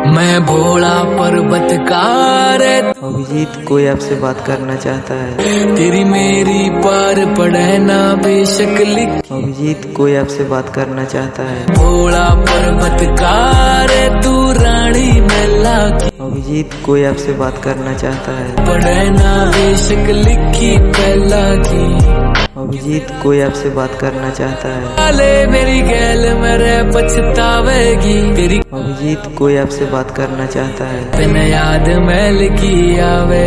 मैं भोला पर्वतकार। अभिजीत, कोई आपसे बात करना चाहता है। तेरी मेरी पार पड़े ना बेशक लिख। अभिजीत, कोई आपसे बात करना चाहता है। भोला पर्वतकार तू रानी मैला की। अभिजीत, कोई आपसे बात करना चाहता है। पड़े ना बेशक लिखी पहला की। अभिजीत, कोई आपसे बात करना चाहता है। साले मेरी गैल मेरे पछतावेगी तेरी। अभिजीत, कोई आपसे बात करना चाहता है। बिन याद मैल की आवे।